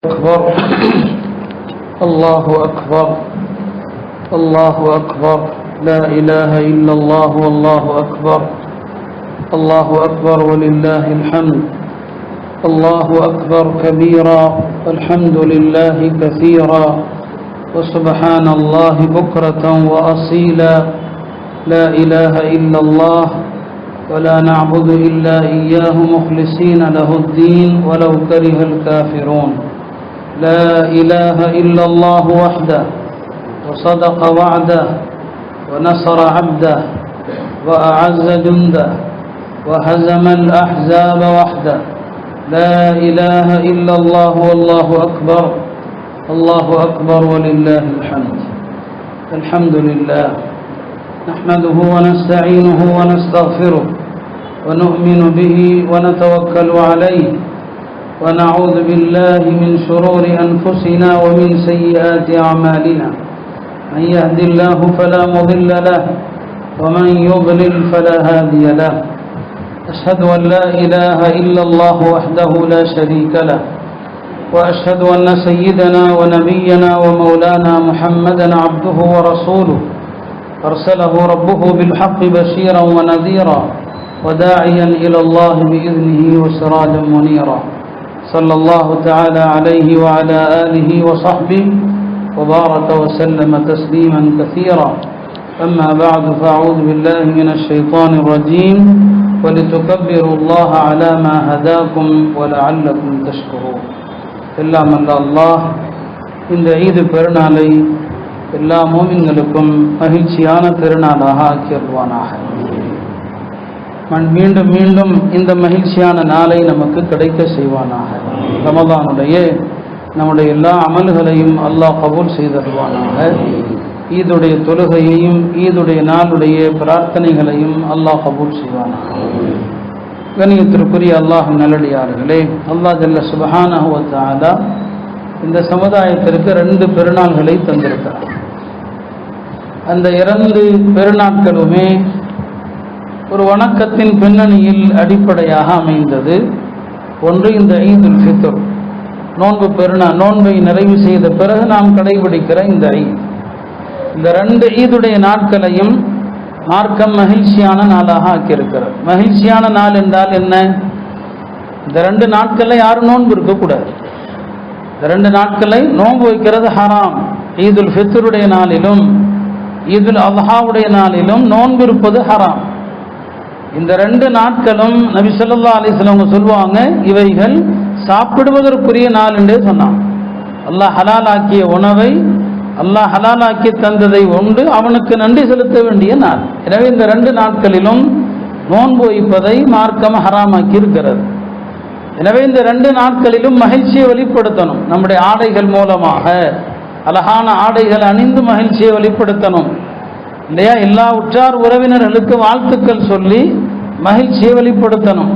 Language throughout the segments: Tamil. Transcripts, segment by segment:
أكبر الله أكبر الله أكبر لا إله إلا الله والله أكبر الله أكبر ولله الحمد الله أكبر كبيرا الحمد لله كثيرا وسبحان الله بكرة وأصيلا لا إله إلا الله ولا نعبد إلا إياه مخلصين له الدين ولو كره الكافرون لا إله إلا الله وحده وصدق وعده ونصر عبده وأعز جنده وهزم الأحزاب وحده لا إله إلا الله والله أكبر الله أكبر ولله الحمد الحمد لله نحمده ونستعينه ونستغفره ونؤمن به ونتوكل عليه ونعوذ بالله من شرور أنفسنا ومن سيئات أعمالنا من يهد الله فلا مضل له ومن يضلل فلا هادي له أشهد أن لا إله إلا الله وحده لا شريك له وأشهد أن سيدنا ونبينا ومولانا محمدا عبده ورسوله أرسله ربه بالحق بشيرا ونذيرا وداعيا إلى الله بإذنه وسراجا منيرا صلى الله تعالى عليه وعلى آله وصحبه وبارك وسلم تسليما كثيرا أما بعد فأعوذ بالله من الشيطان الرجيم ولتكبروا الله على ما هداكم ولعلكم تشكرون إلا من الله இந்த ஈது பெருநாளை எல்லா மோமின்களுக்கும் மகிழ்ச்சியான திருநாளாக ஆக்கியருவானாக. மீண்டும் மீண்டும் இந்த மகிழ்ச்சியான நாளை நமக்கு கிடைக்க செய்வானாக. ரமதானுடைய நம்முடைய எல்லா அமல்களையும் அல்லாஹ் கபூல் செய்தருவானாக. ஈதுடைய தொழுகையையும் ஈதுடைய நாளுடைய பிரார்த்தனைகளையும் அல்லாஹ் கபூல் செய்வானாக. கண்ணியத்திற்குரிய அல்லாஹ் நல்லடியார்களே, அல்லாஹ் ஜல்ல சுப்ஹானஹு வ தஆலா இந்த சமுதாயத்திற்கு 2 பெருநாள்களை தந்திருக்கிறார். அந்த 2 பெருநாட்களுமே ஒரு வணக்கத்தின் பின்னணியில் அடிப்படையாக அமைந்தது. ஒன்று இந்த ஈதுல் ஃபித்ர், நோன்பை நிறைவு செய்த பிறகு நாம் கடைபிடிக்கிற இந்த ஈத். இந்த 2 ஈதுடைய நாட்களையும் மார்க்கம் மகிழ்ச்சியான நாளாக ஆக்கியிருக்கிறது. மகிழ்ச்சியான நாள் என்றால் என்ன? இந்த 2 நாட்களில் யாரும் நோன்பு இருக்கக்கூடாது. இந்த 2 நாட்களை நோன்பு வைக்கிறது ஹராம். ஈதுல் ஃபித்ருடைய நாளிலும் ஈதுல் அத்ஹாவுடைய நாளிலும் நோன்பு இருப்பது ஹராம். இந்த 2 நாட்களும் நபி ஸல்லல்லாஹு அலைஹி வஸல்லம் சொல்வாங்க, இவைகள் சாப்பிடுவதற்குரிய நாள் என்றே சொன்னாங்க. அல்லாஹ் ஹலாலாக்கிய உணவை அல்லாஹ் ஹலாலாக்கி தந்ததை உண்டு அவனுக்கு நன்றி செலுத்த வேண்டிய நாள். எனவே இந்த 2 நாட்களிலும் நோன்பு வைப்பதை மார்க்கம் ஹராமாக்கி இருக்கிறது. எனவே இந்த 2 நாட்களிலும் மகிழ்ச்சியை வெளிப்படுத்தணும். நம்முடைய ஆடைகள் மூலமாக அழகான ஆடைகள் அணிந்து மகிழ்ச்சியை வெளிப்படுத்தணும் இல்லையா? எல்லா உற்றார் உறவினர்களுக்கு வாழ்த்துக்கள் சொல்லி மகிழ்ச்சியை வெளிப்படுத்தணும்.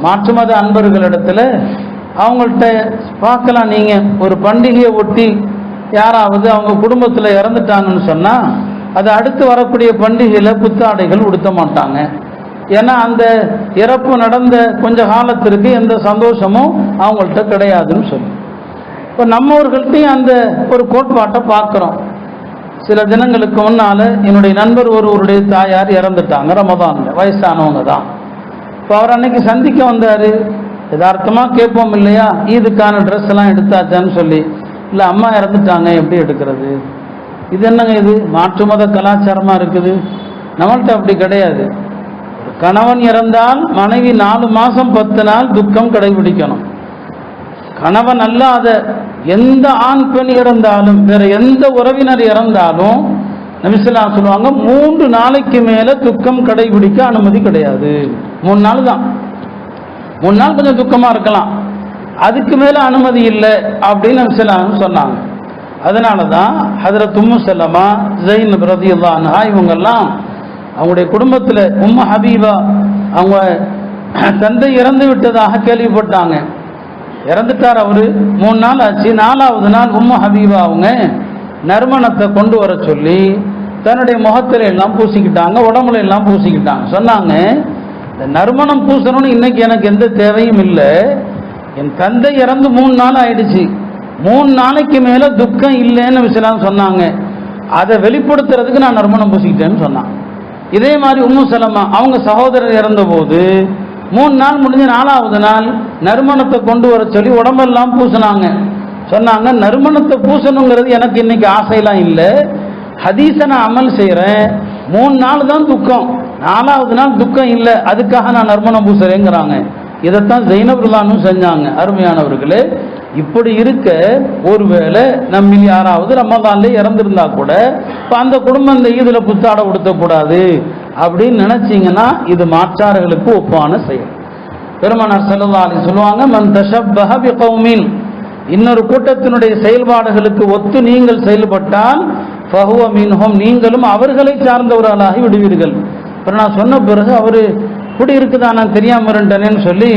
மாற்று மத அன்பர்களிடத்தில் அவங்கள்ட்ட பார்க்கலாம், நீங்கள் ஒரு பண்டிகையை ஒட்டி யாராவது அவங்க குடும்பத்தில் இறந்துட்டாங்கன்னு சொன்னால் அது அடுத்து வரக்கூடிய பண்டிகையில் புத்தாடைகள் உடுத்த மாட்டாங்க. ஏன்னா அந்த இறப்பு நடந்த கொஞ்ச காலத்திற்கு எந்த சந்தோஷமும் அவங்கள்ட்ட கிடையாதுன்னு சொல்லி, இப்போ நம்மவர்கள்ட்டையும் அந்த ஒரு கோட்பாட்டை பார்க்குறோம். சில தினங்களுக்கு முன்னால் என்னுடைய நண்பர் ஒருவருடைய தாயார் இறந்துட்டாங்க. ரமதானில் வயசானவங்க தான். இப்போ அவர் அன்னைக்கு சந்திக்க வந்தார். யதார்த்தமாக கேட்போம் இல்லையா, ஈதுக்கான ட்ரெஸ் எல்லாம் எடுத்தாச்சான்னு சொல்லி. இல்லை, அம்மா இறந்துட்டாங்க, எப்படி எடுக்கிறது? இது என்னங்க, இது மாற்று மத கலாச்சாரமாக இருக்குது. நம்மள்கிட்ட அப்படி கிடையாது. கணவன் இறந்தால் மனைவி 4 மாதம் 10 நாள் துக்கம் கடைபிடிக்கணும். கணவன் அல்லாத எந்த ஆண் பெண் இறந்தாலும் வேற எந்த உறவினர் இறந்தாலும் நபி ஸல்லல்லாஹு அலைஹி சொல்லுவாங்க, 3 நாளைக்கு மேல துக்கம் கடைபிடிக்க அனுமதி கிடையாது. 3 நாள் தான். 3 நாள் கொஞ்சம் துக்கமா இருக்கலாம், அதுக்கு மேல அனுமதி இல்லை அப்படின்னு நபி ஸல்லல்லாஹு அலைஹி சொன்னாங்க. அதனாலதான் ஹஜ்ரத் உம்மு சலமா, ஸைனப் ரலியல்லாஹு அன்ஹா இவங்கெல்லாம் அவங்களுடைய குடும்பத்தில் உம்மு ஹபீபா அவங்க தந்தை இறந்து விட்டதாக கேள்விப்பட்டாங்க. இறந்துட்டார் அவரு. 3 நாள் ஆச்சு. 4வது நாள் உம்மு ஹபீபா அவங்க நறுமணத்தை கொண்டு வர சொல்லி தன்னுடைய முகத்துல எல்லாம் பூசிக்கிட்டாங்க, உடம்புல எல்லாம் பூசிக்கிட்டாங்க. சொன்னாங்க, இந்த நறுமணம் பூசணும்னு இன்னைக்கு எனக்கு எந்த தேவையும் இல்லை. என் தந்தை இறந்து 3 நாள் ஆயிடுச்சு, 3 நாளைக்கு மேல துக்கம் இல்லைன்னு விஷயம் சொன்னாங்க. அதை வெளிப்படுத்துறதுக்கு நான் நறுமணம் பூசிக்கிட்டேன்னு சொன்னான். இதே மாதிரி உம்மு சலமா அவங்க சகோதரர் இறந்த போது 3 நாள் முடிஞ்ச 4வது நாள் நறுமணத்தை கொண்டு வர சொல்லி உடம்பெல்லாம் பூசினாங்க. சொன்னாங்க, நறுமணத்தை பூசணுங்கிறது எனக்கு இன்னைக்கு ஆசையெல்லாம் இல்லை, ஹதீஸை நான் அமல் செய்கிறேன், 3 நாள் தான் துக்கம், 4வது நாள் துக்கம் இல்லை, அதுக்காக நான் நறுமணம் பூசுறேங்கிறாங்க. இதைத்தான் ஜைனபுல்லானும் செஞ்சாங்க. அருமையானவர்களே, இப்படி இருக்க ஒருவேளை நம்மில் யாராவது ரமதான்ல இறந்திருந்தா கூட இப்போ அந்த குடும்பம் இந்த ஈதில் புத்தாடை உடுத்தக்கூடாது அப்படின்னு நினைச்சிங்கன்னா இது மாற்றார்களுக்கு ஒப்பான செயல். பெருமானார் ஸல்லல்லாஹு அலைஹி சொல்லுவாங்க, மன் தஷப்பஹ பிகௌமின், இன்னொரு கூட்டத்தினுடைய செயல்பாடுகளுக்கு ஒத்து நீங்கள் செயல்பட்டால் ஃபஹுவ மின்ஹும், நீங்களும் அவர்களை சார்ந்தவர்களாகி விடுவீர்கள். அப்புறம் நான் சொன்ன பிறகு அவர் இப்படி இருக்குதா, நான் தெரியாம இருந்தேன்னு சொல்லி,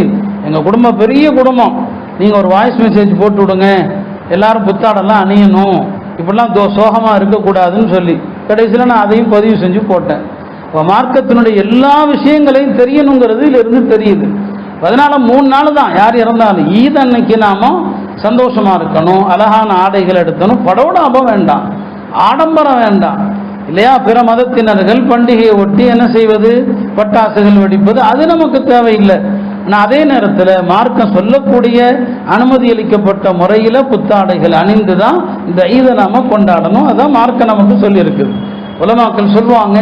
எங்கள் குடும்பம் பெரிய குடும்பம், நீங்கள் ஒரு வாய்ஸ் மெசேஜ் போட்டு விடுங்க, எல்லாரும் புத்தாடெல்லாம் அணியணும், இப்படிலாம் சோகமாக இருக்கக்கூடாதுன்னு சொல்லி கடைசியில் நான் அதையும் பதிவு செஞ்சு போட்டேன். இப்போ மார்க்கத்தினுடைய எல்லா விஷயங்களையும் தெரியணுங்கிறது இதிலிருந்து தெரியுது. அதனால 3 நாள் தான் யார் இறந்தாலும் ஈத் அன்னைக்கு நாம சந்தோஷமா இருக்கணும், அழகான ஆடைகள் எடுக்கணும், படோடாபம் வேண்டாம், ஆடம்பரம் வேண்டாம் இல்லையா. பிற மதத்தினர்கள் பண்டிகையை ஒட்டி என்ன செய்வது, பட்டாசுகள் வெடிப்பது, அது நமக்கு தேவையில்லை. ஆனால் அதே நேரத்தில் மார்க்கம் சொல்லக்கூடிய அனுமதி அளிக்கப்பட்ட முறையில் புத்தாடைகள் அணிந்து தான் இந்த ஈதை நாம கொண்டாடணும். அதான் மார்க்கம் நமக்கு சொல்லியிருக்குது. உலமாக்கள் சொல்லுவாங்க,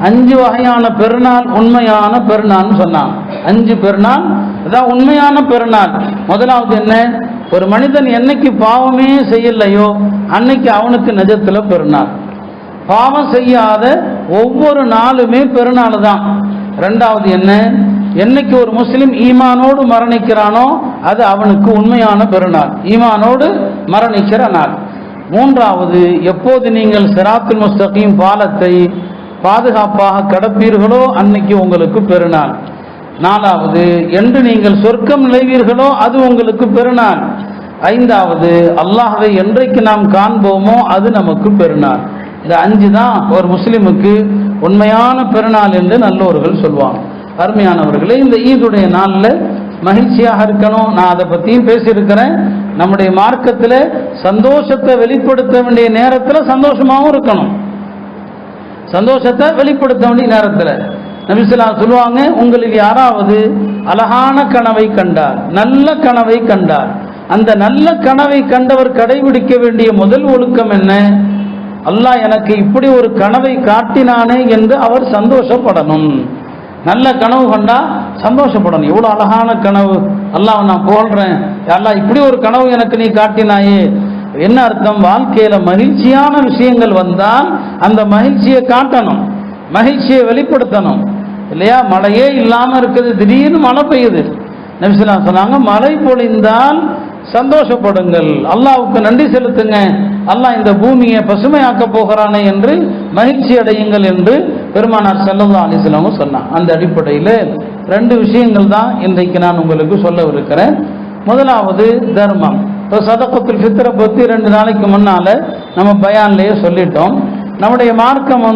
5 வகையான பெருநாள் உண்மையான பெருநாள்னு சொன்னாங்க. 5 பெருநாள் அதான் உண்மையான பெருநாள். முதலாவது என்ன, ஒரு மனிதன் என்னைக்கு பாவமே செய்யலையோ அன்னைக்கு அவனுக்கு நிஜத்துல பெருநாள். பாவம் செய்யாத ஒவ்வொரு நாளுமே பெருநாள் தான். 2வது என்ன, என்னைக்கு ஒரு முஸ்லிம் ஈமானோடு மரணிக்கிறானோ அது அவனுக்கு உண்மையான பெருநாள், ஈமானோடு மரணிக்கிற நாள். 3வது, எப்போது நீங்கள் சிராத்துல் முஸ்தகீம் பாலத்தை பாதுகாப்பாக கடப்பீர்களோ அன்னைக்கு உங்களுக்கு பெருநாள். 4வது, என்று நீங்கள் சொர்க்கம் நுழைவீர்களோ அது உங்களுக்கு பெருநாள். 5வது, அல்லாஹ்வை என்றைக்கு நாம் காண்போமோ அது நமக்கு பெருநாள். இந்த 5 தான் ஒரு முஸ்லிமுக்கு உண்மையான பெருநாள் என்று நல்லோர்கள் சொல்லுவாங்க. அருமையானவர்களே, இந்த ஈதுடைய நாளில் மகிழ்ச்சியாக இருக்கணும். நான் அதை பற்றியும் பேசியிருக்கிறேன். நம்முடைய மார்க்கத்தில் சந்தோஷத்தை வெளிப்படுத்த வேண்டிய நேரத்தில் சந்தோஷமாகவும் இருக்கணும். சந்தோஷத்தை வெளிப்படுத்த வேண்டிய நேரத்தில் நபி ஸல்லல்லாஹு அலைஹி சொல்லுவாங்க, உங்களில் யாராவது அழகான கனவை கண்டார், நல்ல கனவை கண்டார், அந்த நல்ல கனவை கண்டவர் கடைபிடிக்க வேண்டிய முதல் ஒழுக்கம் என்ன, அல்லாஹ் எனக்கு இப்படி ஒரு கனவை காட்டினானே என்று அவர் சந்தோஷப்படணும். நல்ல கனவு கண்டா சந்தோஷப்படணும். எவ்வளோ அழகான கனவு, அல்லாஹ் நான் புகழ்றேன், அல்லாஹ் இப்படி ஒரு கனவு எனக்கு நீ காட்டினாயே. என்ன அர்த்தம், வாழ்க்கையில மகிழ்ச்சியான விஷயங்கள் வந்தால் அந்த மகிழ்ச்சியை காட்டணும், மகிழ்ச்சியை வெளிப்படுத்தணும் இல்லையா. மழையே இல்லாம இருக்குது, திடீர்னு மழை பெய்யுது, நபி ஸல்லல்லாஹு அலைஹி சொன்னாங்க, மழை பொழிந்தால் சந்தோஷப்படுங்கள், அல்லாஹ்வுக்கு நன்றி செலுத்துங்க, அல்லாஹ் இந்த பூமியை பசுமையாக்க போகிறானே என்று மகிழ்ச்சி அடையுங்கள் என்று பெருமானார் ஸல்லல்லாஹு அலைஹி வஸல்லம் சொன்னார். அந்த அடிப்படையில் 2 விஷயங்கள் தான் இன்றைக்கு நான் உங்களுக்கு சொல்லவிருக்கிறேன். முதலாவது தர்மம். இப்போ சதகத்துல் ஃபித்ரை பற்றி 2 நாளைக்கு முன்னால நம்ம பயான்லேயே சொல்லிட்டோம். நம்முடைய மார்க்கம்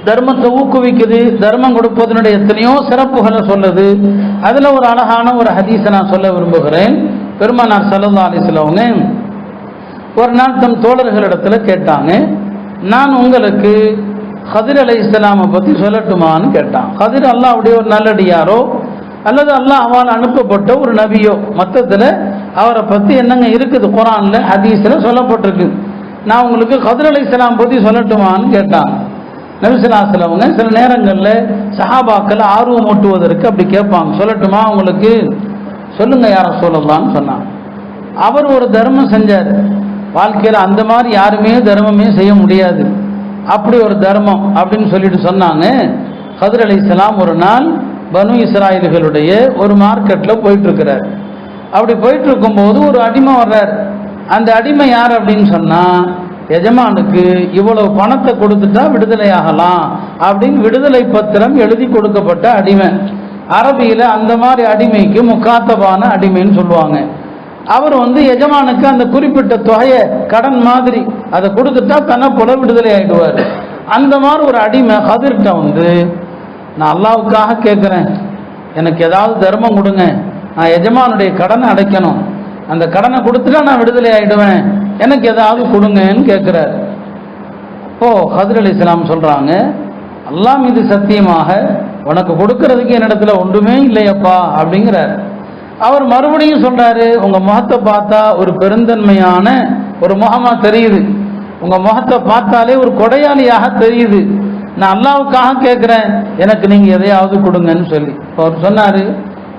தர்மத்தை ஊக்குவிக்குது, தர்மம் கொடுப்பதனுடைய எத்தனையோ சிறப்புகளை சொல்லுது. அதுல ஒரு அழகான ஒரு ஹதீஸை நான் சொல்ல விரும்புகிறேன். பெருமானார் ஸல்லல்லாஹு அலைஹி வஸல்லம் ஒரு நாள் தம் தோழர்களிடத்துல கேட்டாங்க, நான் உங்களுக்கு கதிர் அலைஹிஸ்ஸலாமை பற்றி சொல்லட்டுமான்னு கேட்டான். கதிர் அல்லாஹ்வுடைய ஒரு நல்லடியாரோ அல்லது அல்லாஹ்வால் அனுப்பப்பட்ட ஒரு நபியோ, மொத்தத்தில் அவரை பற்றி என்னங்க இருக்குது, குர்ஆன்ல ஹதீஸில் சொல்லப்பட்டிருக்கு, நான் உங்களுக்கு கதிர் அலைஹிஸ்ஸலாம் பற்றி சொல்லட்டுமான்னு கேட்டான். நபி ஸல்லல்லாஹு அலைஹி வஸல்லம் சில நேரங்களில் சஹாபாக்கள் ஆர்வம் ஊட்டுவதற்கு அப்படி கேட்பாங்க, சொல்லட்டுமா உங்களுக்கு, சொல்லுங்க யார சொல்லலாம்னு சொன்னாங்க. அவர் ஒரு தர்மம் செஞ்சார், வாழ்க்கையில் அந்த மாதிரி யாருமே தர்மமே செய்ய முடியாது, அப்படி ஒரு தர்மம் அப்படின்னு சொல்லிட்டு சொன்னாங்க. கதிர் அலைஹிஸ்ஸலாம் ஒரு நாள் பனு இஸ்ராயல்களுடைய ஒரு மார்க்கெட்டில் போயிட்டு இருக்கிறார். அப்படி போயிட்டு இருக்கும்போது ஒரு அடிமை வர்றார். அந்த அடிமை யார் அப்படின்னு சொன்னா, எஜமானுக்கு இவ்வளவு பணத்தை கொடுத்துட்டா விடுதலை ஆகலாம் அப்படின்னு விடுதலை பத்திரம் எழுதி கொடுக்கப்பட்ட அடிமை. அரபியில அந்த மாதிரி அடிமைக்கு முக்காத்தபான அடிமைன்னு சொல்லுவாங்க. அவர் எஜமானுக்கு அந்த குறிப்பிட்ட தொகையை கடன் மாதிரி அதை கொடுத்துட்டா தன்னை போல விடுதலை ஆயிடுவார். அந்த மாதிரி ஒரு அடிமை கதிர்கிட்ட நான் அல்லாவுக்காக கேட்குறேன், எனக்கு ஏதாவது தர்மம் கொடுங்க, நான் எஜமானுடைய கடனை அடைக்கணும், அந்த கடனை கொடுத்துட்டா நான் விடுதலை ஆயிடுவேன், எனக்கு ஏதாவது கொடுங்கன்னு கேட்குறாரு. இப்போ ஹதர் அலைஹிஸ்ஸலாம் சொல்றாங்க, அல்லாஹ் மீது சத்தியமாக உனக்கு கொடுக்கறதுக்கு என்னிடத்துல ஒன்றுமே இல்லையப்பா அப்படிங்கிறார். அவர் மறுபடியும் சொல்றாரு, உங்க முகத்தை பார்த்தா ஒரு பெருந்தன்மையான ஒரு முகமா தெரியுது, உங்க முகத்தை பார்த்தாலே ஒரு கொடையாளியாக தெரியுது, நான் அல்லாவுக்காக கேட்கிறேன், எனக்கு நீங்க எதையாவது கொடுங்கன்னு சொல்லி. அவர் சொன்னாரு,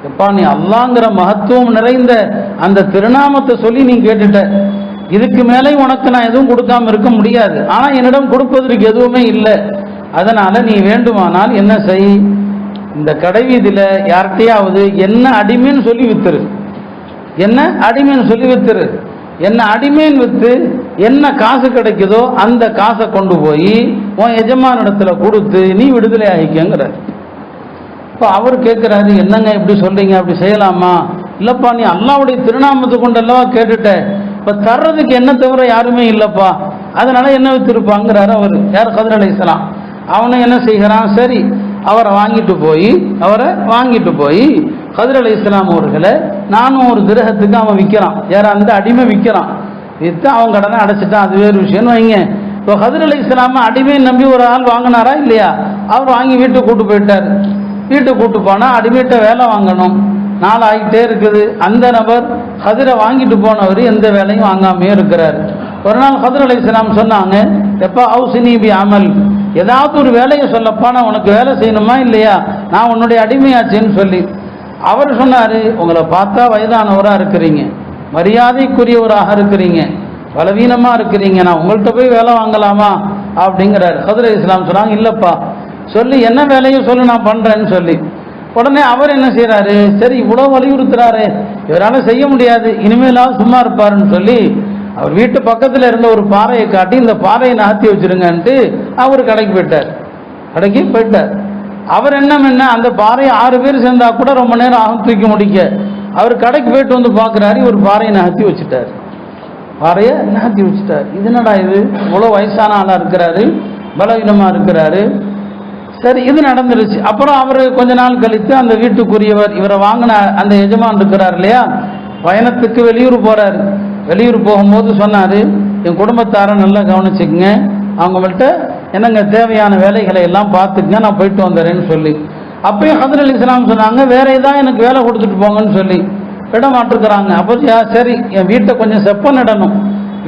எப்பா நீ அல்லாங்கிற மகத்துவம் நிறைந்த அந்த திருநாமத்தை சொல்லி நீ கேட்டுட்ட, இதுக்கு மேலே உனக்கு நான் எதுவும் கொடுக்காம இருக்க முடியாது, ஆனா என்னிடம் கொடுப்பதற்கு எதுவுமே இல்லை, அதனால நீ வேண்டுமானால் என்ன செய், இந்த கடைவீதியில யார்கிட்டையாவது என்ன அடிமைன்னு சொல்லி வித்துரு, என்ன அடிமைன்னு சொல்லி வித்துரு, என்ன அடிமைன்னு வித்து என்ன காசு கிடைக்குதோ அந்த காசை கொண்டு போய் உன் எஜமானிடத்துல கொடுத்து நீ விடுதலை ஆகிக்கங்கிற. இப்போ அவர் கேட்குறாரு, என்னங்க இப்படி சொல்றீங்க, அப்படி செய்யலாமா? இல்லப்பா நீ அல்லாவுடைய திருநாமத்தை கொண்டு அல்லவா கேட்டுட்ட, இப்போ தர்றதுக்கு என்ன தவிர யாருமே இல்லைப்பா, அதனால என்ன வித்துருப்பாங்கிறாரு அவர். யார்? ஹதர் அலைஹிஸ்ஸலாம். அவனும் என்ன செய்கிறான், சரி அவரை வாங்கிட்டு போய் ஹதர் அலைஹிஸ்ஸலாம் அவர்களை 400 திரஹத்துக்கு அவன் விற்கிறான். யார்? அந்த அடிமை விற்கிறான். விற்று அவன் கடனை அடைச்சிட்டான், அது வேறு விஷயம்னு வைங்க. இப்போ ஹதர் அலைஹிஸ்ஸலாம் அடிமையை நம்பி ஒரு ஆள் வாங்கினாரா இல்லையா? அவர் வாங்கி வீட்டுக்கு கூட்டு போயிட்டார். வீட்டுக்கு கூட்டு போனால் அடிமையிட்ட வேலை வாங்கணும், நாள் ஆகிட்டே இருக்குது. அந்த நபர் ஹதரை வாங்கிட்டு போனவர் எந்த வேலையும் வாங்காமே இருக்கிறார். ஒரு நாள் ஹதர் அலைஹிஸ்ஸலாம் சொன்னாங்க, எப்பா அவுசினி பி அமல், ஏதாவது ஒரு வேலையை சொல்லப்பா, நான் உனக்கு வேலை செய்யணுமா இல்லையா, நான் உன்னுடைய அடிமையாச்சேன்னு சொல்லி. அவர் சொன்னார், உங்களை பார்த்தா வயதானவராக இருக்கிறீங்க, மரியாதைக்குரியவராக இருக்கிறீங்க, பலவீனமாக இருக்கிறீங்க, நான் உங்கள்கிட்ட போய் வேலை வாங்கலாமா அப்படிங்கிறார். ஹதர் அலைஹிஸ்ஸலாம் சொன்னாங்க, இல்லைப்பா சொல்லி என்ன வேலையும் சொல்லி நான் பண்ணுறேன்னு சொல்லி. உடனே அவர் என்ன செய்கிறாரு, சரி இவ்வளோ வலியுறுத்துறாரு, இவரால் செய்ய முடியாது, இனிமேலாவது சும்மா இருப்பாருன்னு சொல்லி அவர் வீட்டு பக்கத்தில் இருந்த ஒரு பாறையை காட்டி இந்த பாறையை நகர்த்தி வச்சிருங்கன்ட்டு அவர் கடைக்கு போயிட்டார். அவர் என்ன அந்த பாறையை 6 பேர் சேர்ந்தா கூட ரொம்ப நேரம் ஆகும் தூக்கி முடிக்க. அவர் கடைக்கு போயிட்டு வந்து பார்க்குறாரு, ஒரு பாறையை நகர்த்தி வச்சுட்டார். இது என்னடா இது, இவ்வளோ வயசான ஆளாக இருக்கிறாரு, பலவீனமாக இருக்கிறாரு. சரி இது நடந்துருச்சு. அப்புறம் அவர் கொஞ்ச நாள் கழித்து அந்த வீட்டுக்குரியவர், இவரை வாங்கின அந்த எஜமான் இருக்கிறார் இல்லையா, பயணத்துக்கு வெளியூர் போறாரு. வெளியூர் போகும்போது சொன்னாரு, என் குடும்பத்தாரை நல்லா கவனிச்சுக்குங்க, அவங்கள்ட்ட என்னங்க தேவையான வேலைகளை எல்லாம் பார்த்துக்குங்க, நான் போயிட்டு வந்துடுறேன்னு சொல்லி. அப்பயும் ஹதர் அலைஹிஸ்ஸலாம் சொன்னாங்க, வேற ஏதாவது எனக்கு வேலை கொடுத்துட்டு போங்கன்னு சொல்லி. விட மாட்டிருக்கிறாங்க. அப்போ சரி என் வீட்டை கொஞ்சம் செப்பனிடணும்,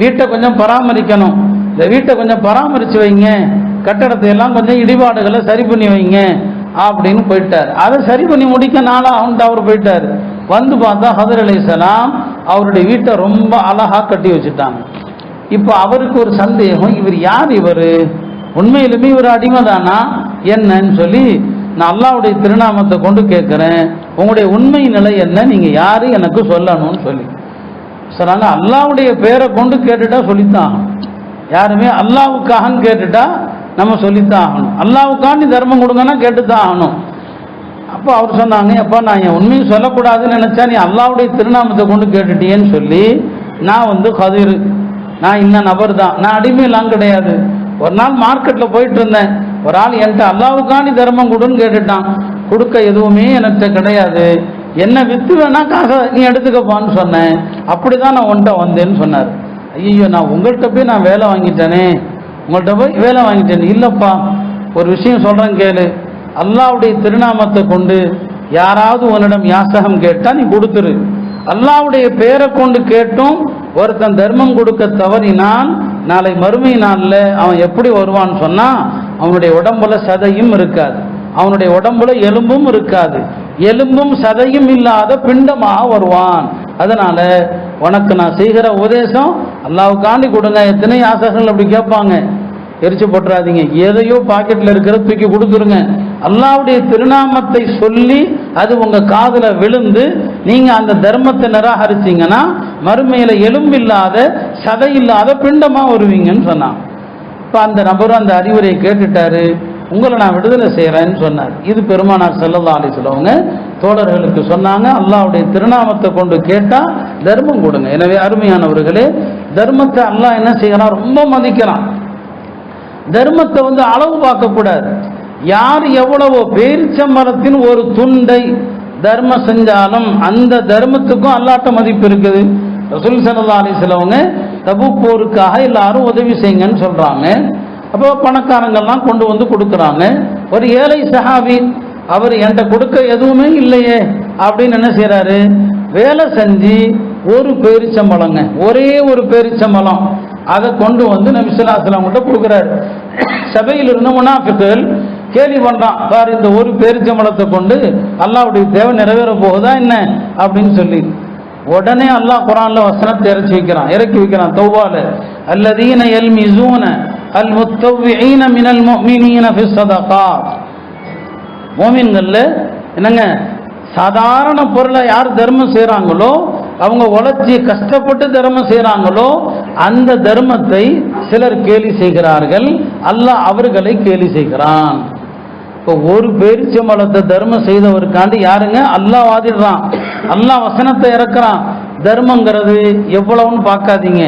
வீட்டை கொஞ்சம் பராமரிக்கணும், இந்த வீட்டை கொஞ்சம் பராமரித்து வைங்க, கட்டடத்தை எல்லாம் கொஞ்சம் இடிபாடுகளை சரி பண்ணி வைங்க அப்படின்னு போயிட்டார். அதை சரி பண்ணி முடிக்க நாளாக அவர் போயிட்டார். வந்து பார்த்தா ஹதர் அலைஹிஸ்ஸலாம் அவருடைய வீட்டை ரொம்ப அழகா கட்டி வச்சுட்டாங்க. இப்போ அவருக்கு ஒரு சந்தேகம், இவர் யார், இவர் உண்மையிலுமே இவர் அடிமை தானா என்னன்னு சொல்லி, நான் அல்லாஹ்வுடைய திருநாமத்தை கொண்டு கேட்குறேன், உங்களுடைய உண்மை நிலை என்ன, நீங்கள் யார் எனக்கு சொல்லணும்னு சொல்லி சொன்னாங்க. அல்லாஹ்வுடைய பேரை கொண்டு கேட்டுட்டா சொல்லித்தான் ஆகணும், யாருமே அல்லாஹ்வுக்காகன்னு கேட்டுட்டா நம்ம சொல்லித்தான் ஆகணும், அல்லாஹ்வுக்காண்டி தர்மம் கொடுங்கன்னா கேட்டுத்தான் ஆகணும். அப்போ அவர் சொன்னாங்க, அப்போ நான் என் உண்மையை சொல்லக்கூடாதுன்னு நினச்சா நீ அல்லாஹ்வுடைய திருநாமத்தை கொண்டு கேட்டுட்டியேன்னு சொல்லி, நான் ஹதீர், நான் இன்ன நபர் தான், நான் அடிமையெல்லாம் கிடையாது. ஒரு நாள் மார்க்கெட்டில் போயிட்டு இருந்தேன், ஒரு ஆள் என்கிட்ட அல்லாஹ்வுக்காண்டி தர்மம் கொடுன்னு கேட்டுட்டான், கொடுக்க எதுவுமே எனக்கு கிடையாது, என்ன வித்து வேணா காசை நீ எடுத்துக்கப்பான்னு சொன்னேன், அப்படிதான் நான் உன்கிட்ட வந்தேன்னு சொன்னார். ஐயோ நான் உங்கள்கிட்ட போய் நான் வேலை வாங்கிட்டேனே, உங்கள்கிட்ட போய் வேலை வாங்கிட்டேன். இல்லைப்பா ஒரு விஷயம் சொல்கிறேன் கேளு, அல்லாஹ்வுடைய திருநாமத்தை கொண்டு யாராவது உன்னிடம் யாசகம் கேட்டா நீ கொடுத்துரு, அல்லாஹ்வுடைய பேரை கொண்டு கேட்டும் ஒருத்தன் தர்மம் கொடுக்க தவறினான், நாளை மறுமை நாளில் அவன் எப்படி வருவான்னு சொன்னா, அவனுடைய உடம்புல சதையும் இருக்காது, அவனுடைய உடம்புல எலும்பும் இருக்காது, எலும்பும் சதையும் இல்லாத பிண்டமாக வருவான். அதனால உனக்கு நான் செய்கிற உபதேசம் அல்லாஹ்வுக்காண்டி கொடுங்க. எத்தனை யாசகங்கள் அப்படி கேட்பாங்க, எரிச்சு போட்டுறாதீங்க, எதையோ பாக்கெட்டில் இருக்கிற தூக்கி கொடுத்துருங்க, அல்லாஹ்வுடைய திருநாமத்தை சொல்லி அது உங்க காதுல விழுந்து நீங்க அந்த தர்மத்தை நிராகரிச்சீங்கன்னா மறுமையில எலும்பில்லாத சதை இல்லாத பிண்டமா வருவீங்கன்னு சொன்னான். இப்போ அந்த நபரும் அந்த அறிவுரையை கேட்டுட்டாரு, உங்களை நான் விடுதலை செய்கிறேன்னு சொன்னார். இது பெருமானார் ஸல்லல்லாஹு அலைஹி வஸல்லம் தோழர்களுக்கு சொன்னாங்க, அல்லாஹ்வுடைய திருநாமத்தை கொண்டு கேட்டால் தர்மம் கொடுங்க. எனவே அருமையானவர்களே, தர்மத்தை அல்லாஹ் என்ன செய்யறான், ரொம்ப மதிக்கிறான். தர்மத்தை அளவு பார்க்கக்கூடாது. யார் எவ்வளவோ பேரிச்ச மரத்தின் ஒரு துண்டை தர்மம் செஞ்சாலும் அந்த தர்மத்துக்கும் அல்லாஹ்ட்ட மதிப்பு இருக்குது. ரசூல் ஸல்லல்லாஹு அலைஹி வஸல்லம் தபூக் போருக்காக எல்லாரும் உதவி செய்யுங்கன்னு சொல்றாங்க. அப்போ பணக்காரங்கள்லாம் கொண்டு வந்து கொடுக்குறாங்க. ஒரு ஏழை சஹாபி, அவர் என்கிட்ட கொடுக்க எதுவுமே இல்லையே அப்படின்னு என்ன செய்யறாரு, வேலை செஞ்சு ஒரு பேரிச்சம்பழங்க, ஒரே ஒரு பேரிச்சம்பழம், அதை கொண்டு வந்து நபி ஸல்லல்லாஹு அலைஹி வஸல்லம் கிட்ட கொடுக்குறாரு. சபையில் இருந்த முனாஃபிக்குகள் கேலி பண்றான், பாரு இந்த ஒரு பேரிச்சம்பழத்தை கொண்டு அல்லாஹ்வுடைய தேவை நிறைவேற போகுதா என்ன அப்படின்னு சொல்லி. உடனே அல்லாஹ் குர்ஆன்ல வசனத்தை இறக்கி வைக்கிறான் தௌபால, அல்லதீன யல்மிஸூன அல் முத்தவ்விஈன மினல் முஃமினீன ஃபிஸ் ஸதகாத். மோமின்கள்ல என்னங்க, சாதாரண பொருளை யார் தர்மம் செய்கிறாங்களோ, அவங்க உழைச்சி கஷ்டப்பட்டு தர்மம் செய்கிறாங்களோ அந்த தர்மத்தை சிலர் கேலி செய்கிறார்கள், அல்லாஹ் அவர்களை கேலி செய்கிறான். இப்போ ஒரு பேரிச்சம்பழத்தை தர்மம் செய்தவருக்காண்டி யாருங்க, அல்லாஹ் வாதிடுறான், அல்லாஹ் வசனத்தை இறக்குறான். தர்மங்கிறது எவ்வளவுன்னு பார்க்காதீங்க,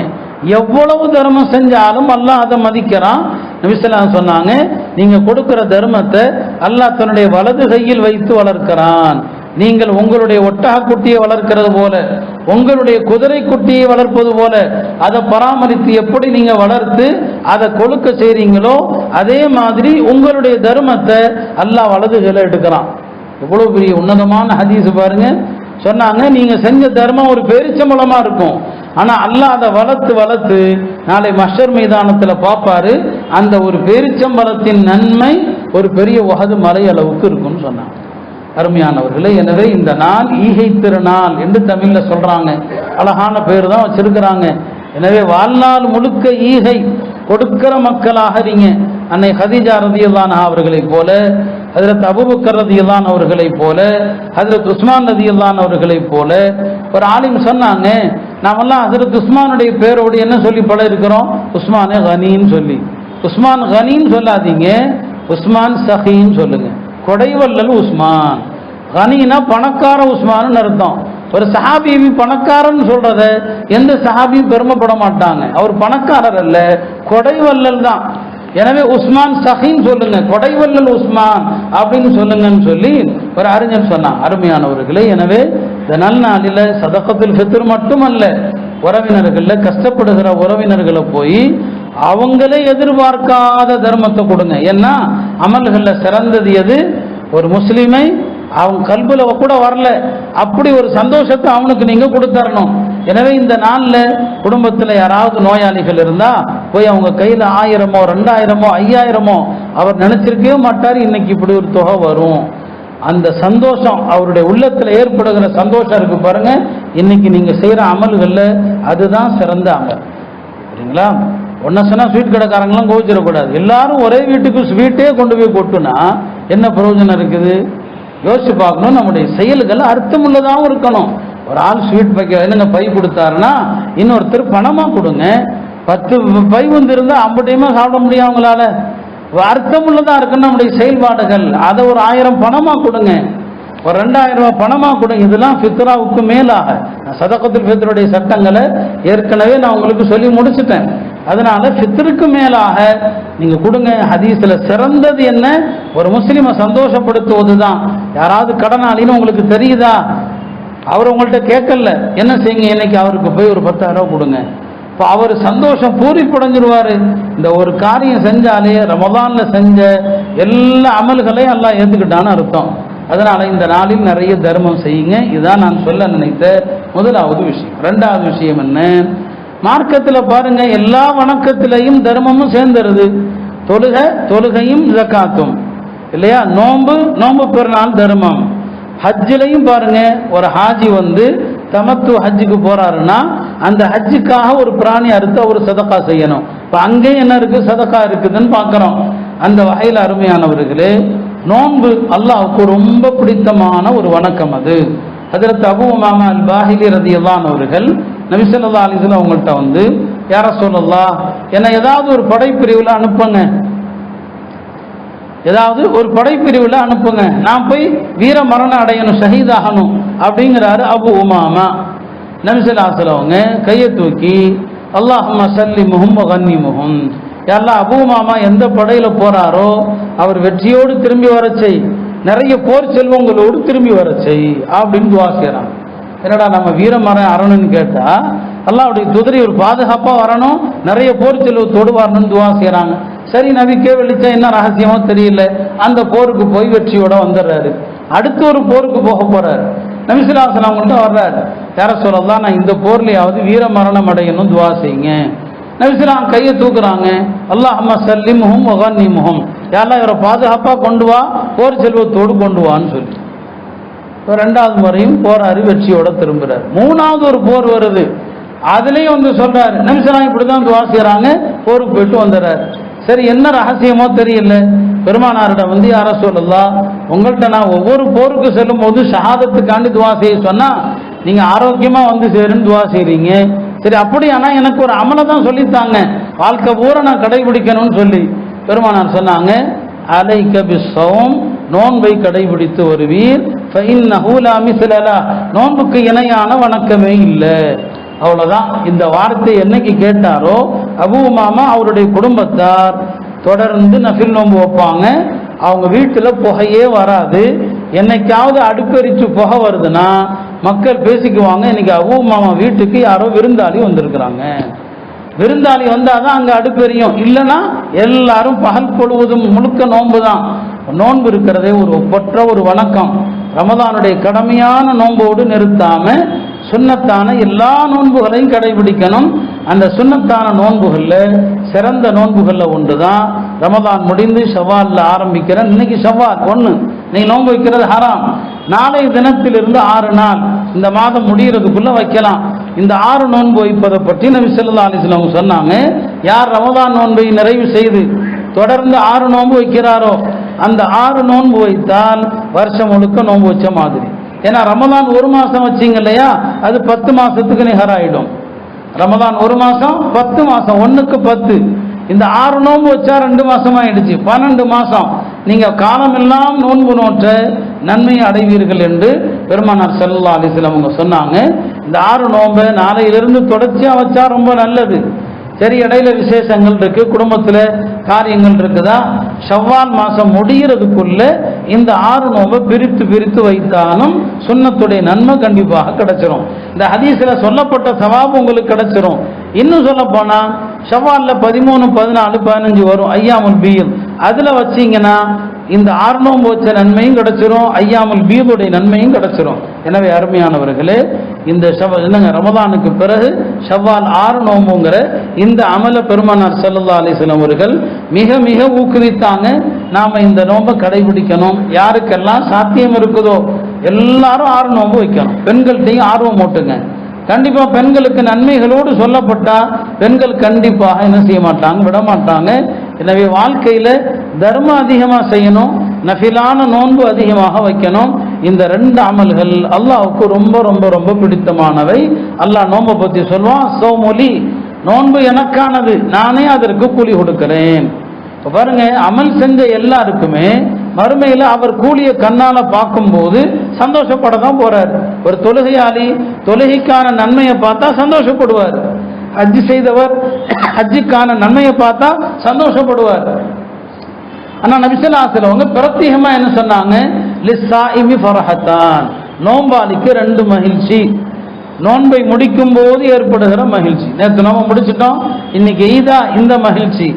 எவ்வளவு தர்மம் செஞ்சாலும் அல்லாஹ் அதை மதிக்கிறான். நபி ஸல்லல்லாஹு அலைஹி வஸல்லம் சொன்னாங்க, நீங்க கொடுக்கிற தர்மத்தை அல்லாஹ் தன்னுடைய வலது கையில் வைத்து வளர்க்கிறான். நீங்கள் உங்களுடைய ஒட்டக குட்டியை வளர்க்கிறது போல, உங்களுடைய குதிரை குட்டியை வளர்ப்பது போல அதை பராமரித்து எப்படி நீங்க வளர்த்து அதை கொழுக்க செய்றீங்களோ அதே மாதிரி உங்களுடைய தர்மத்தை அல்லாஹ் வலது கையில் எடுக்கிறான். எவ்வளவு பெரிய உன்னதமான ஹதீஸ் பாருங்க. சொன்னாங்க, நீங்க செஞ்ச தர்மம் ஒரு பேரிச்சம்பழமா இருக்கும், ஆனா அல்லாஹ் அதை வளர்த்து வளர்த்து நாளை மஹ்ஷர் மைதானத்தில் பார்ப்பாரு, அந்த ஒரு பேரிச்சம்பழத்தின் நன்மை ஒரு பெரிய உஹது மலை அளவுக்கு இருக்கும்னு சொன்னாங்க. அருமையானவர்களே, எனவே இந்த நாள் ஈகை திருநாள் என்று தமிழ்ல சொல்றாங்க, அழகான பேர் தான் வச்சிருக்கிறாங்க. எனவே வாழ்நாள் முழுக்க ஈகை கொடுக்கிற மக்களாக நீங்க அன்னை ஹதீஜா ரலியல்லாஹு அன்ஹா அவர்களைப் போல, ஹஜ்ரத் அபூபக்கர் ரலியல்லாஹு அன்ஹு அவர்களைப் போல, ஹஜ்ரத் உஸ்மான் ரலியல்லாஹு அன்ஹு அவர்களைப் போல. ஒரு ஆலிம் சொன்னாங்க, நாமெல்லாம் ஹஜ்ரத் உஸ்மானுடைய பேரோடு என்ன சொல்லி பழ இருக்கிறோம், உஸ்மானே கனின்னு சொல்லி. உஸ்மான் கனின்னு சொல்லாதீங்க, உஸ்மான் சஹின்னு சொல்லுங்க. கொடைவல்லல் உஸ்மான், கனினா பணக்கார உஸ்மான் அர்த்தம். ஒரு சஹாபி பணக்காரன் சொல்றத எந்த சஹாபியும் பெருமைப்பட மாட்டாங்க, அவர் பணக்காரர் அல்ல, கொடைவல்லல் தான். எனவே உஸ்மான் சஹின்னு சொல்லுங்க, கொடைவல்லல் உஸ்மான் அப்படின்னு சொல்லுங்கன்னு சொல்லி ஒரு அறிஞர் சொன்னான். அருமையானவர்களே, எனவே இந்த நல்நாளில் சதகத்துல் ஃபித்ர் மட்டுமல்ல, உறவினர்கள்ல கஷ்டப்படுகிற உறவினர்களை போய் அவங்களே எதிர்பார்க்காத தர்மத்தை கொடுங்க. ஏன்னா அமல்கள்ல சிறந்தது எது, ஒரு முஸ்லிமை அவன் கல்புல கூட வரல அப்படி ஒரு சந்தோஷத்தை அவனுக்கு நீங்க கொடுத்தரணும். எனவே இந்த நாள்ல குடும்பத்தில் யாராவது நோயாளிகள் இருந்தா போய் அவங்க கையில 1000மோ 2000மோ 5000மோ அவர் நினைச்சிருக்கவே மாட்டார் இன்னைக்கு இப்படி ஒரு தொகை வரும். அந்த சந்தோஷம் அவருடைய உள்ளத்துல ஏற்படுகிற சந்தோஷம் இருக்கு பாருங்க, இன்னைக்கு நீங்க செய்யற அமல்கள்ல அதுதான் சிறந்த அமல். சரிங்களா? ஒன்ன சொன்னா ஸ்வீட் கடைக்காரங்களாம் கோவிச்சிடக்கூடாது. எல்லாரும் ஒரே வீட்டுக்கு ஸ்வீட்டே கொண்டு போய் கொட்டுனா என்ன பிரயோஜனம் இருக்குது? யோசிச்சு பார்க்கணும். நம்முடைய செயல்கள் அர்த்தமுள்ளதாகவும் இருக்கணும். ஒரு ஆள் ஸ்வீட் என்னங்க பை கொடுத்தாருன்னா இன்னொருத்தர் பணமா கொடுங்க. 10 பை வந்து இருந்தா 50 சாப்பிட முடியும் அவங்களால. அர்த்தமுள்ளதா இருக்குன்னு நம்முடைய செயல்பாடுகள். அதை ஒரு 1000 பணமா கொடுங்க, ஒரு 2000 ரூபாய் பணமா கொடுங்க. இதெல்லாம் ஃபித்ராவுக்கு மேலாக சதகத்துல் ஃபித்ருடைய சட்டங்களை ஏற்கனவே நான் உங்களுக்கு சொல்லி முடிச்சுட்டேன். அதனால ஃபித்ருக்கு மேலாக நீங்க கொடுங்க. ஹதீஸ்ல சிறந்தது என்ன? ஒரு முஸ்லிமை சந்தோஷப்படுத்துவது தான். யாராவது கடனாளின்னு உங்களுக்கு தெரியுதா? அவர் உங்கள்கிட்ட கேட்கல, என்ன செய்யுங்க, இன்னைக்கு அவருக்கு போய் ஒரு 10,000 ரூபாய் கொடுங்க. இப்போ அவர் சந்தோஷம் பூரிப்படைஞ்சிருவாரு. இந்த ஒரு காரியம் செஞ்சாலே ரமதான்ல செஞ்ச எல்லா அமல்களையும் எல்லாம் ஏற்றுக்கிட்டான்னு அர்த்தம். அதனால இந்த நாளில் நிறைய தர்மம் செய்யுங்க. இதுதான் நான் சொல்ல நினைத்த முதலாவது விஷயம். ரெண்டாவது விஷயம் என்ன? மார்க்கத்தில் பாருங்க, எல்லா வணக்கத்திலையும் தர்மமும் சேர்ந்துருது. தொழுகையும் ஜகாத்தும் இல்லையா? நோன்பு பெருநாள் தர்மம். ஹஜ்ஜிலையும் பாருங்க, ஒரு ஹாஜி வந்து தமத்து ஹஜ்ஜுக்கு போறாருன்னா அந்த ஹஜ்ஜுக்காக ஒரு பிராணி அறுத்து ஒரு சதக்கா செய்யணும். இப்போ அங்கேயும் என்ன இருக்கு? சதக்கா இருக்குதுன்னு பார்க்குறோம். அந்த வகையில் அருமையானவர்களே, நோன்பு அல்லாஹ்வுக்கு ரொம்ப பிடித்தமான ஒரு வணக்கம். அது ஹஜ்ரத் அபூ உமாமா அல் பாஹிலி ரலியல்லாஹு அன்ஹு அவர்கள் நபி ஸல்லல்லாஹு அலைஹி வஸல்லம் அவங்கள்ட்ட வந்து, யா ரசூலல்லாஹ், என்னை ஏதாவது ஒரு படைப்பிரிவில் அனுப்புங்க, ஏதாவது ஒரு படைப்பிரிவில் அனுப்புங்க, நான் போய் வீர மரணம் அடையணும், ஷஹீதாகணும் அப்படிங்கிறாரு அபூ உமாமா. நபி ஸல்லல்லாஹு அலைஹி வஸல்லம் அவங்க கையை தூக்கி அல்லாஹும்ம ஸல்லிமுஹும் வ கன்னிமுஹும், அல்லாஹ் அபூ உமாமா எந்த படையில போறாரோ அவர் வெற்றியோடு திரும்பி வர செய், நிறைய போர் செல்வங்களோடு திரும்பி வர செய் அப்படின்னு துவா செய்யறாங்க. என்னடா நம்ம வீரமரம் அரணுன்னு கேட்டா அல்லாஹ்வுடைய தூதர் ஒரு பாதுகாப்பா வரணும், நிறைய போர் செல்வத்தோடு வரணும்னு துவா செய்யறாங்க. சரி நபிக்கே வெளிச்சா என்ன ரகசியமோ தெரியல, அந்த போருக்கு போய் வெற்றியோட வந்துடுறாரு. அடுத்து ஒரு போருக்கு போக போறாரு. நபி ஸல்லல்லாஹு அலைஹி வஸல்லம் கிட்ட வர்றாரு, யார சொல்லலாம் நான் இந்த போர்லயாவது வீர மரணம் அடையணும் துவா செய்யுங்க. நபி ஸல்லல்லாஹு கையை தூக்குறாங்க, அல்லாஹும்ம சல்லிம்ஹும் வ கன்னிம்ஹும், யா அல்லாஹ் இவரை பாதுகாப்பா கொண்டு வா, போர் செல்வத்தோடு கொண்டு வான்னு சொல்லி ரெண்டாவது முறையும் போராடி வெற்றியோட திரும்புறாரு. மூணாவது ஒரு போர் வருது, அதுலயும் வந்து சொல்றாரு நபி ஸல்லல்லாஹு இப்படிதான் துவா செய்யறாங்க, போருக்கு போயிட்டு வந்துடுறாரு. சரி என்ன ரகசியமோ தெரியல, பெருமானாரிடம் வந்து யார சொல்லலாம், உங்கள்கிட்ட நான் ஒவ்வொரு போருக்கு செல்லும் போது ஷஹாதத்துக்காண்டி துவா செய்ய சொன்னா நீங்க ஆரோக்கியமா வந்து சேருன்னு துவா செய்றீங்க. சரி அப்படி ஆனா எனக்கு ஒரு அமலை தான் சொல்லித்தாங்க, வாழ்க்கை பூரா நான் கடைபிடிக்கணும்னு சொல்லி பெருமானார் சொன்னாங்க, அலைக பிஸ்ஸௌம், நோன்பை கடைபிடித்து வருவீர், ஃபஇன்னஹு லா மிஸ்ல லஹ், நோன்புக்கு இணையான வணக்கமே இல்லை. அவ்வளவுதான். இந்த வார்த்தை என்னைக்கு கேட்டாரோ அபூ உமாமா அவருடைய குடும்பத்தார் தொடர்ந்து நஃபில் நோன்பு வைப்பாங்க. அவங்க வீட்டுல புகையே வராது. என்னைக்காவது அடுப்பெரிச்சு புகை வருதுன்னா மக்கள் பேசிக்குவாங்க, இன்னைக்கு அபூ உமாமா வீட்டுக்கு யாரோ விருந்தாளி வந்திருக்கிறாங்க. விருந்தாளி வந்தாதான் அங்க அடுப்பெரியும், இல்லைன்னா எல்லாரும் பகல் பொழுவதும் முழுக்க நோன்பு தான். நோன்பு இருக்கிறதே ஒரு ஒப்பற்ற ஒரு வணக்கம். ரமதானுடைய கடமையான நோன்போடு நிறுத்தாம சுன்னத்தான எல்லா நோன்புகளையும் கடைபிடிக்கணும். அந்த சுன்னத்தான நோன்புகள்ல சிறந்த நோன்புகள்ல ஒன்றுதான் ரமதான் முடிந்து ஷவ்வால்ல ஆரம்பிக்கிற இன்னைக்கு ஷவ்வால் 1, நீ நோன்பு வைக்கிறது ஹராம். நாளை தினத்திலிருந்து 6 நாள் இந்த மாதம் முடிகிறதுக்குள்ள வைக்கலாம். இந்த 6 நோன்பு வைப்பதை பற்றி நபி ஸல்லல்லாஹு அலைஹி வஸல்லம் சொன்னாங்க, யார் ரமதான் நோன்பை நிறைவு செய்து தொடர்ந்து 6 நோன்பு வைக்கிறாரோ அந்த 6 நோன்பு வைத்தால் வருஷம் முழுக்க நோன்பு வச்ச மாதிரி. ஏன்னா ரமதான் 1 மாசம் வச்சிங்க இல்லையா, அது 10 மாசத்துக்கு நிகராயிடும். ரமதான் 1 மாசம், 10 மாசம், 1க்கு 10. இந்த 6 நோன்பு வச்சா 2 மாசம் ஆயிடுச்சு, 12 மாசம் நீங்க காலமெல்லாம் நோன்பு நோற்ற நன்மையை அடைவீர்கள் என்று பெருமானார் ஸல்லல்லாஹு அலைஹி வஸல்லம் அவங்க சொன்னாங்க. இந்த 6 நோன்பை நாளையிலிருந்து தொடர்ச்சியா வச்சா ரொம்ப நல்லது. சரி இடையில விசேஷங்கள் இருக்கு, குடும்பத்துல காரியங்கள் இருக்குதா, ஷவ்வால் மாசம் முடிகிறதுக்குள்ள இந்த 6 நோன்பை பிரித்து பிரித்து வைத்தாலும் சுன்னத்துடைய நன்மை கண்டிப்பாக கிடைச்சிரும். இந்த ஹதீஸ்ல சொல்லப்பட்ட சவாபு உங்களுக்கு கிடைச்சிரும். இன்னும் சொல்ல போனா ஷவ்வால்ல 13, 14, 15 வரும் ஐயாமுல் பீத், அதுல வச்சீங்கன்னா இந்த 6 நோன்பு வச்ச நன்மையும் கிடைச்சிரும், ஐயாமுல் பீதுடைய நன்மையும் கிடைச்சிரும். எனவே அருமையானவர்களே, இந்த ரமதானுக்கு பிறகு ஷவ்வால் 6 நோன்புங்கிற இந்த அமல பெருமானார் ஸல்லல்லாஹு அலைஹி வஸல்லம் அவர்கள் மிக மிக ஊக்குவித்தாங்க. நாம இந்த நோன்பை கடைபிடிக்கணும். யாருக்கெல்லாம் சாத்தியம் இருக்குதோ எல்லாரும் 6 நோன்பு வைக்கணும். பெண்கள்கிட்டையும் ஆர்வம் ஓட்டுங்க. கண்டிப்பா பெண்களுக்கு நன்மைகளோடு சொல்லப்பட்டா பெண்கள் கண்டிப்பாக என்ன செய்ய மாட்டாங்க, விட மாட்டாங்க. எனவே வாழ்க்கையில தர்மம் அதிகமா செய்யணும், நஃபிலான நோன்பு அதிகமாக வைக்கணும். இந்த 2 அமல்கள் அல்லாஹ்வுக்கு ரொம்ப ரொம்ப ரொம்ப பிடித்தமானவை. அல்லாஹ் நோன்பை பத்தி சொல்வான், சௌமுலி, நோன்பு எனக்கானது, நானே அதற்கு கூலி கொடுக்கிறேன். பாருங்க, அமல் செஞ்ச எல்லாருக்குமே மறுமையில அவர் கூலிய கண்ணால பார்க்கும்போது சந்தோஷப்படதான் போறார். ஒரு தொழுகையாளி தொழுகைக்கான நன்மையை பார்த்தா சந்தோஷப்படுவார். ஹஜ் செய்தவர் ஹஜ்ஜுக்கான நன்மையை பார்த்தா சந்தோஷப்படுவார். ஆனா நபி ஸல்லல்லாஹு அலைஹி வஸல்லம் பிரத்யேகமா என்ன சொன்னாங்க, லிஸ்ஸாயிமி ஃபரஹத்தான், நோன்பாளிக்கு 2 மகிழ்ச்சி. நோன்பை முடிக்கும் போது ஏற்படுகிற மகிழ்ச்சி, நேற்று நோன்பை முடிச்சிட்டோம், இன்னைக்கு ஈதா, இந்த மகிழ்ச்சி.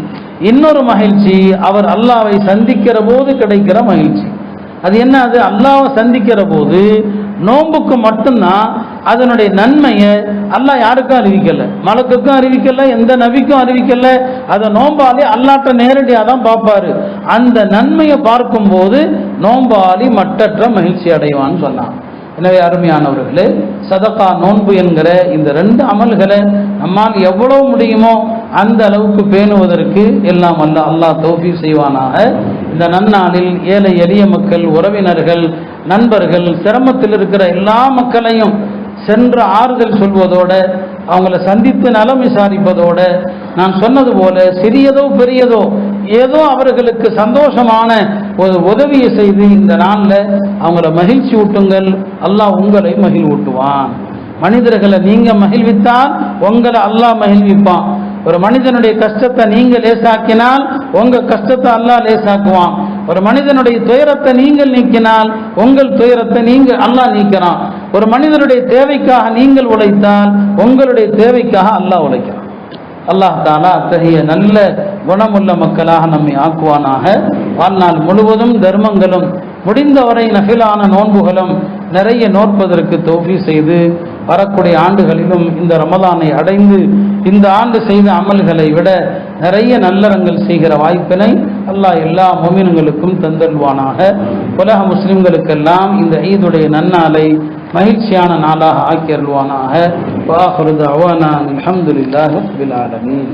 இன்னொரு மகிழ்ச்சி அவர் அல்லாஹ்வை சந்திக்கிற போது கிடைக்கிற மகிழ்ச்சி. அது என்ன? அது அல்லாஹ்வை சந்திக்கிற போது நோன்புக்கு மட்டும்தான் அதனுடைய நன்மையை அல்லாஹ் யாருக்கும் அறிவிக்கல, மலக்குக்கும் அறிவிக்கல, எந்த நபிக்கும் அறிவிக்கல. அதை நோம்பாளி அல்லாஹ்ட்ட நேரடியாக தான் பார்ப்பாரு. அந்த நன்மையை பார்க்கும் போது நோம்பாளி மட்டற்ற மகிழ்ச்சி அடைவான்னு சொன்னான். எனவே அருமையானவர்களே, சதகா நோன்பு என்கிற இந்த 2 அமல்களை நம்மால் எவ்வளவு முடியுமோ அந்த அளவுக்கு பேணுவதற்கு எல்லாம் அல்லாஹ் தௌஃபீக் செய்வானாக. இந்த நன்னாளில் ஏழை எளிய மக்கள், உறவினர்கள், நண்பர்கள், சிரமத்தில் இருக்கிற எல்லா மக்களையும் சென்று ஆறுதல் சொல்வதோட, அவங்கள சந்தித்து நலம் விசாரிப்பதோட, நான் சொன்னது போல சிறியதோ பெரியதோ ஏதோ அவர்களுக்கு சந்தோஷமான ஒரு உதவியை செய்து இந்த நாளில் அவங்கள மகிழ்ச்சி ஊட்டுங்கள். அல்லாஹ் உங்களை மகிழ்வூட்டுவான். மனிதர்களை நீங்க மகிழ்வித்தால் உங்களை அல்லாஹ் மகிழ்விப்பான். ஒரு மனிதனுடைய கஷ்டத்தை நீங்க லேசாக்கினால் உங்க கஷ்டத்தை அல்லாஹ் லேசாக்குவான். ஒரு மனிதனுடைய துயரத்தை நீங்கள் நீக்கினால் உங்கள் துயரத்தை அல்லாஹ் நீக்கிறான். ஒரு மனிதனுடைய தேவைக்காக நீங்கள் உழைத்தால் உங்களுடைய தேவைக்காக அல்லாஹ் உழைக்கிறான். அல்லாஹ் தஆலா அத்தகைய நல்ல குணமுள்ள மக்களாக நம்மை ஆக்குவானாக. வாழ்நாள் முழுவதும் தர்மங்களும் முடிந்தவரை நஃபிலான நோன்புகளும் நிறைய நோற்பதற்கு தௌஃபீக் செய்து வரக்கூடிய ஆண்டுகளிலும் இந்த ரமலானை அடைந்து இந்த ஆண்டு செய்த அமல்களை விட நிறைய நல்லறங்கள் செய்கிற வாய்ப்பினை அல்லாஹ் எல்லா முஃமின்களுக்கும் தந்தல்வானாக. உலக முஸ்லிம்களுக்கெல்லாம் இந்த ஈதுடைய நன்னாளை மகிழ்ச்சியான நாளாக ஆக்கியருள்வானாக. வஆகிரு தஅவானா அல்ஹம்துலில்லாஹி ரப்பில் ஆலமீன்.